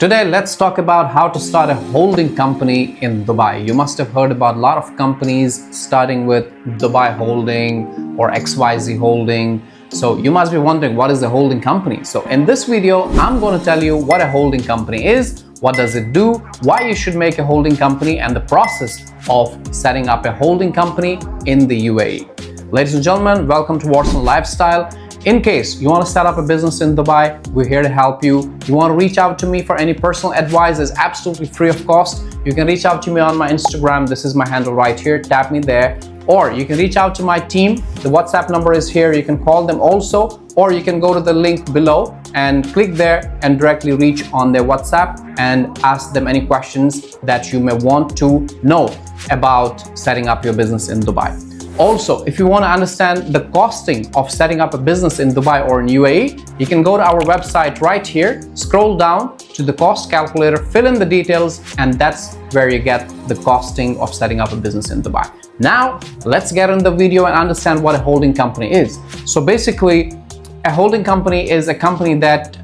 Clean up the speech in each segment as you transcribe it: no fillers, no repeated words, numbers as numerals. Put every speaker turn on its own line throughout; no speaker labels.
Today, let's talk about how to start a holding company in Dubai. You must have heard about a lot of companies starting with Dubai Holding or XYZ Holding. So you must be wondering, what is a holding company? So in this video, I'm going to tell you what a holding company is, what does it do, why you should make a holding company, and the process of setting up a holding company in the UAE. Ladies and gentlemen, welcome to Watson Lifestyle. In case you want to set up a business in Dubai, we're here to help you. You want to reach out to me for any personal advice, is absolutely free of cost. You can reach out to me on my Instagram. This is my handle right here. Tap me there. Or you can reach out to my team. The WhatsApp number is here. You can call them also, or you can go to the link below and click there and directly reach on their WhatsApp and ask them any questions that you may want to know about setting up your business in Dubai. Also, if you want to understand the costing of setting up a business in Dubai or in UAE, you can go to our website right here, scroll down to the cost calculator, fill in the details, and that's where you get the costing of setting up a business in Dubai. Now, let's get in the video and understand what a holding company is. So basically, a holding company is a company that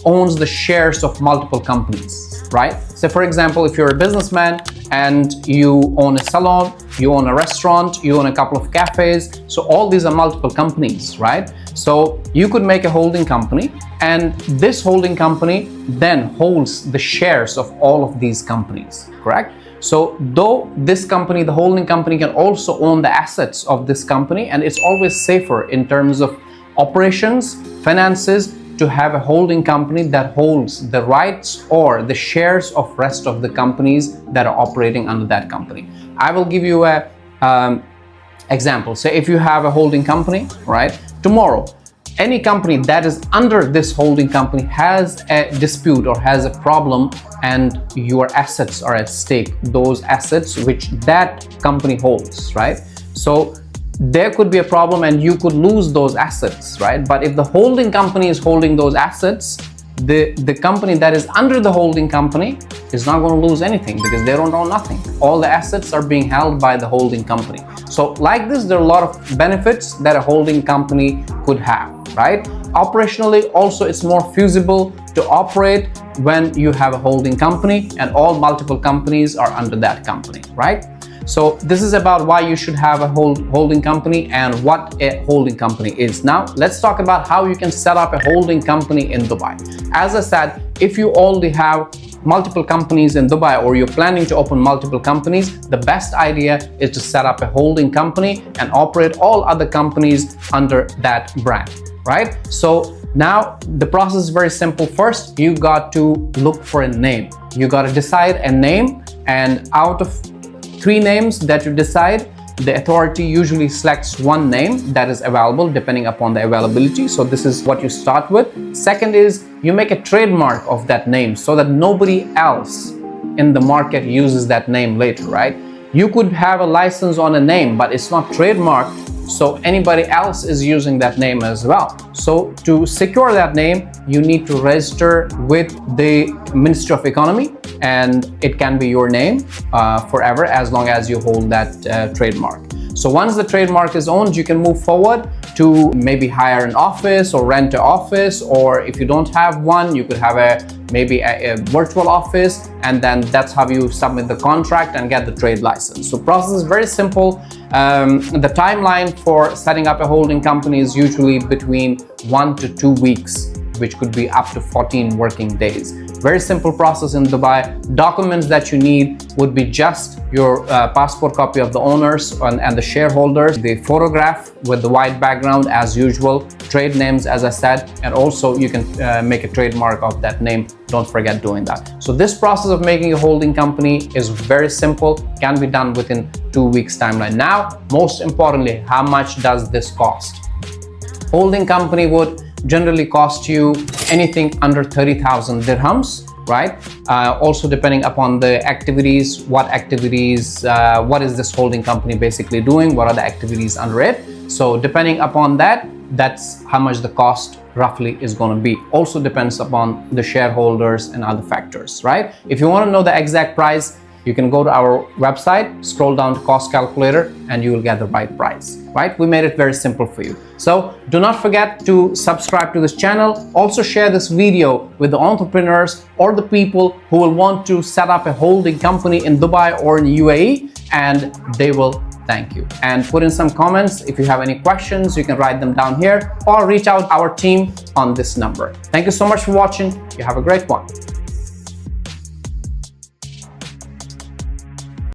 owns the shares of multiple companies, right? So for example, if you're a businessman and you own a salon, you own a restaurant, you own a couple of cafes, so all these are multiple companies, right? So you could make a holding company, and this holding company then holds the shares of all of these companies, correct? So though this company, the holding company, can also own the assets of this company, and it's always safer in terms of operations, finances, to have a holding company that holds the rights or the shares of rest of the companies that are operating under that company. I will give you a example. Say if you have a holding company, right? Tomorrow, any company that is under this holding company has a dispute or has a problem, and your assets are at stake, those assets which that company holds, right? So there could be a problem and you could lose those assets, right? But if the holding company is holding those assets, the company that is under the holding company is not going to lose anything because they don't own nothing. All the assets are being held by the holding company. So like this, there are a lot of benefits that a holding company could have, right? Operationally, also it's more feasible to operate when you have a holding company and all multiple companies are under that company, right? So this is about why you should have a holding company and what a holding company is. Now, let's talk about how you can set up a holding company in Dubai. As I said, if you already have multiple companies in Dubai or you're planning to open multiple companies, the best idea is to set up a holding company and operate all other companies under that brand, right? So now the process is very simple. First, you got to look for a name. You got to decide a name, and out of 3 names that you decide, the authority usually selects one name that is available depending upon the availability. So this is what you start with. Second is you make a trademark of that name so that nobody else in the market uses that name later, right? You could have a license on a name, but it's not trademarked, so anybody else is using that name as well. So to secure that name, you need to register with the Ministry of Economy, and it can be your name forever as long as you hold that trademark. So once the trademark is owned, you can move forward to maybe hire an office or rent an office, or if you don't have one, you could have maybe a virtual office, and then that's how you submit the contract and get the trade license. So process is very simple. The timeline for setting up a holding company is usually between 1 to 2 weeks, which could be up to 14 working days. Very simple process in Dubai. Documents that you need would be just your passport copy of the owners and the shareholders, the photograph with the white background as usual, trade names as I said, and also you can make a trademark of that name. Don't forget doing that. So this process of making a holding company is very simple, can be done within 2 weeks timeline. Now, most importantly, how much does this cost? Holding company would generally cost you anything under 30,000 dirhams, right? Also depending upon the activities, what is this holding company basically doing, what are the activities under it. So depending upon that, that's how much the cost roughly is going to be. Also depends upon the shareholders and other factors, right? If you want to know the exact price, You can go to our website, scroll down to cost calculator, and you will get the right price, right? We made it very simple for you. So do not forget to subscribe to this channel. Also share this video with the entrepreneurs or the people who will want to set up a holding company in Dubai or in UAE, and they will thank you. And put in some comments. If you have any questions, you can write them down here or reach out to our team on this number. Thank you so much for watching. You have a great one.